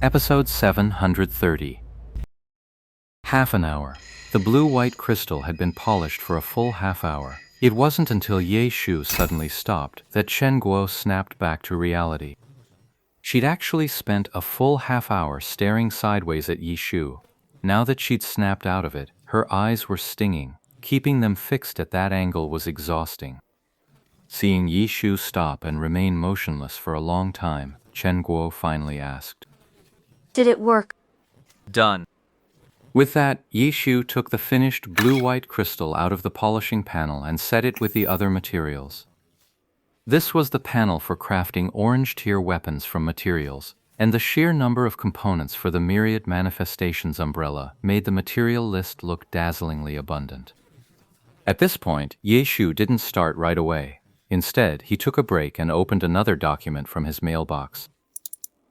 Episode 730. Half an hour. The blue-white crystal had been polished for a full half hour. It wasn't until Ye Shu suddenly stopped that Chen Guo snapped back to reality. She'd actually spent a full half hour staring sideways at Ye Shu. Now that she'd snapped out of it, her eyes were stinging. Keeping them fixed at that angle was exhausting. Seeing Ye Shu stop and remain motionless for a long time, Chen Guo finally asked, "Did it work?" Done. With that, Ye Shu took the finished blue-white crystal out of the polishing panel and set it with the other materials. This was the panel for crafting orange-tier weapons from materials, and the sheer number of components for the Myriad Manifestations umbrella made the material list look dazzlingly abundant. At this point, Ye Shu didn't start right away. Instead, he took a break and opened another document from his mailbox.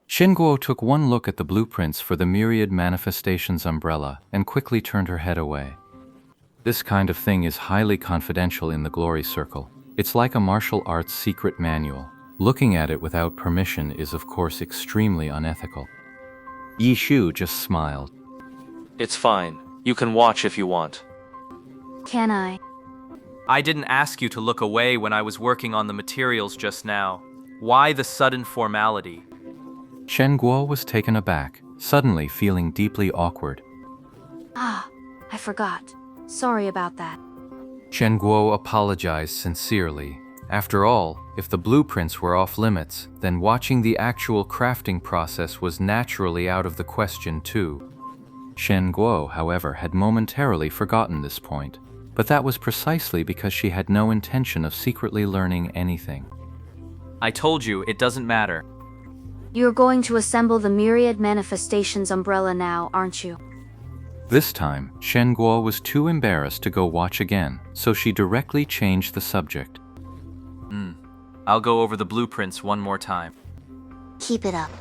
Chen Guo took one look at the blueprints for the Myriad Manifestations umbrella and quickly turned her head away. This kind of thing is highly confidential in the Glory Circle. It's like a martial arts secret manual. Looking at it without permission is of course extremely unethical. Ye Shu just smiled. It's fine. You can watch if you want. Can I? I didn't ask you to look away when I was working on the materials just now. Why the sudden formality? Chen Guo was taken aback, suddenly feeling deeply awkward. I forgot. Sorry about that. Chen Guo apologized sincerely. After all, if the blueprints were off limits, then watching the actual crafting process was naturally out of the question too. Chen Guo, however, had momentarily forgotten this point, but that was precisely because she had no intention of secretly learning anything. I told you, it doesn't matter. You're going to assemble the Myriad Manifestations umbrella now, aren't you? This time, Chen Guo was too embarrassed to go watch again, so she directly changed the subject. I'll go over the blueprints one more time. Keep it up.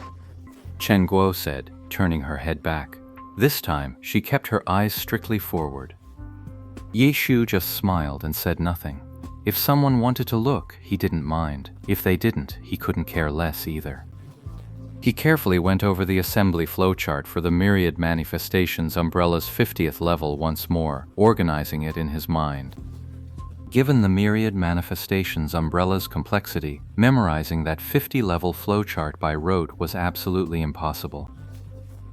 Chen Guo said, turning her head back. This time, she kept her eyes strictly forward. Ye Shu just smiled and said nothing. If someone wanted to look, he didn't mind. If they didn't, he couldn't care less either. He carefully went over the assembly flowchart for the Myriad Manifestations umbrella's 50th level once more, organizing it in his mind. Given the Myriad Manifestations umbrella's complexity, memorizing that 50-level flowchart by rote was absolutely impossible.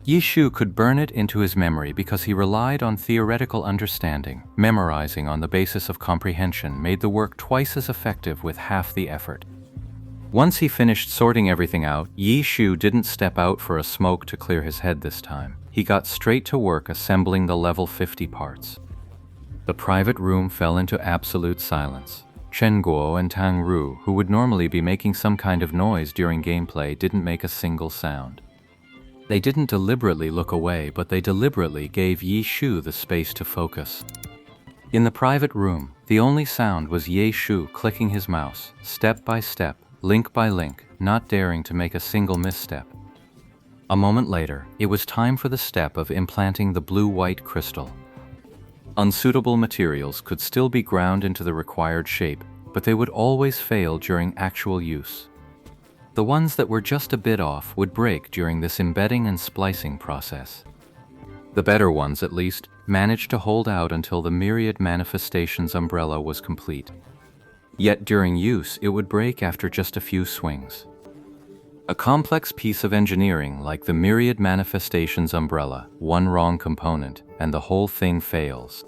Ye Shu could burn it into his memory because he relied on theoretical understanding. Memorizing on the basis of comprehension made the work twice as effective with half the effort. Once he finished sorting everything out, Ye Shu didn't step out for a smoke to clear his head this time. He got straight to work assembling the level 50 parts. The private room fell into absolute silence. Chen Guo and Tang Ru, who would normally be making some kind of noise during gameplay, didn't make a single sound. They didn't deliberately look away, but they deliberately gave Ye Shu the space to focus. In the private room, the only sound was Ye Shu clicking his mouse, step by step, link by link, not daring to make a single misstep. A moment later, it was time for the step of implanting the blue-white crystal. Unsuitable materials could still be ground into the required shape, but they would always fail during actual use. The ones that were just a bit off would break during this embedding and splicing process. The better ones, at least, managed to hold out until the Myriad Manifestations umbrella was complete. Yet during use, it would break after just a few swings. A complex piece of engineering like the Myriad Manifestations umbrella, one wrong component, and the whole thing fails.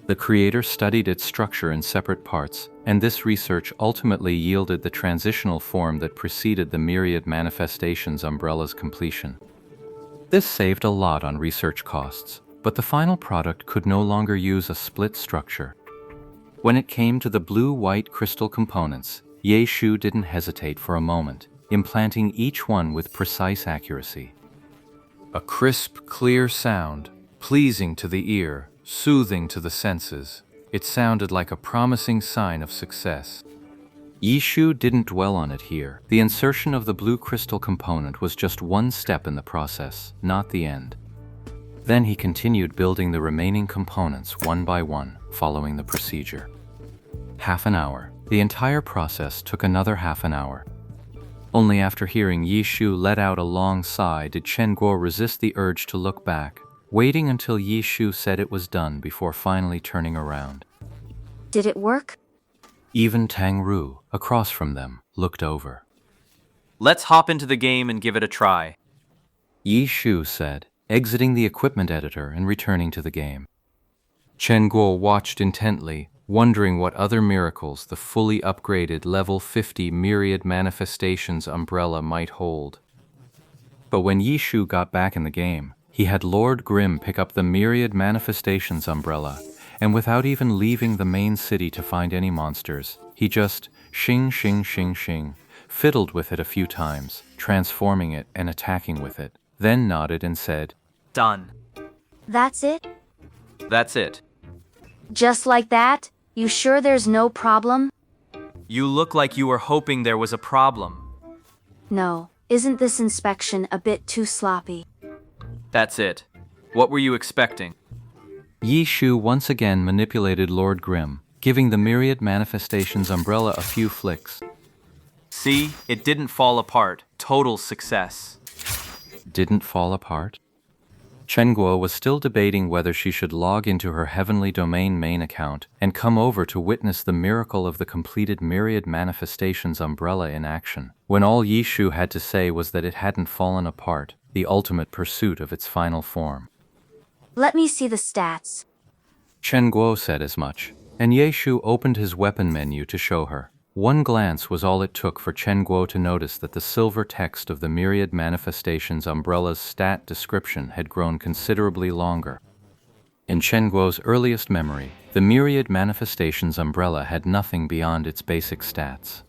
The creator studied its structure in separate parts, and this research ultimately yielded the transitional form that preceded the Myriad Manifestations umbrella's completion. This saved a lot on research costs, but the final product could no longer use a split structure. When it came to the blue-white crystal components, Ye Shu didn't hesitate for a moment, implanting each one with precise accuracy. A crisp, clear sound, pleasing to the ear, soothing to the senses. It sounded like a promising sign of success. Ye Shu didn't dwell on it here. The insertion of the blue crystal component was just one step in the process, not the end. Then he continued building the remaining components one by one, following the procedure. Half an hour. The entire process took another half an hour. Only after hearing Yi Shu let out a long sigh did Chen Guo resist the urge to look back, waiting until Yi Shu said it was done before finally turning around. Did it work? Even Tang Ru, across from them, looked over. Let's hop into the game and give it a try. Yi Shu said, exiting the equipment editor and returning to the game. Chen Guo watched intently, wondering what other miracles the fully upgraded level 50 Myriad Manifestations umbrella might hold. But when Yi Shu got back in the game, he had Lord Grimm pick up the Myriad Manifestations umbrella, and without even leaving the main city to find any monsters, he just shing shing shing shing, fiddled with it a few times, transforming it and attacking with it, then nodded and said, Done. That's it? That's it. Just like that? You sure there's no problem? You look like you were hoping there was a problem. No, isn't this inspection a bit too sloppy? That's it. What were you expecting? Yi Shu once again manipulated Lord Grimm, giving the Myriad Manifestations umbrella a few flicks. See, it didn't fall apart. Total success. Didn't fall apart? Chen Guo was still debating whether she should log into her Heavenly Domain main account and come over to witness the miracle of the completed Myriad Manifestations umbrella in action, when all Yi Shu had to say was that it hadn't fallen apart, the ultimate pursuit of its final form. Let me see the stats. Chen Guo said as much, and Ye Shu opened his weapon menu to show her. One glance was all it took for Chen Guo to notice that the silver text of the Myriad Manifestations umbrella's stat description had grown considerably longer. In Chen Guo's earliest memory, the Myriad Manifestations umbrella had nothing beyond its basic stats.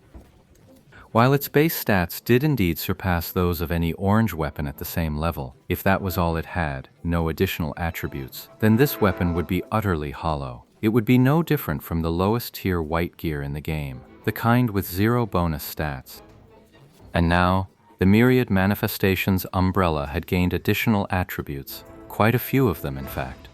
While its base stats did indeed surpass those of any orange weapon at the same level, if that was all it had, no additional attributes, then this weapon would be utterly hollow. It would be no different from the lowest tier white gear in the game, the kind with 0 bonus stats. And now, the Myriad Manifestations umbrella had gained additional attributes, quite a few of them in fact.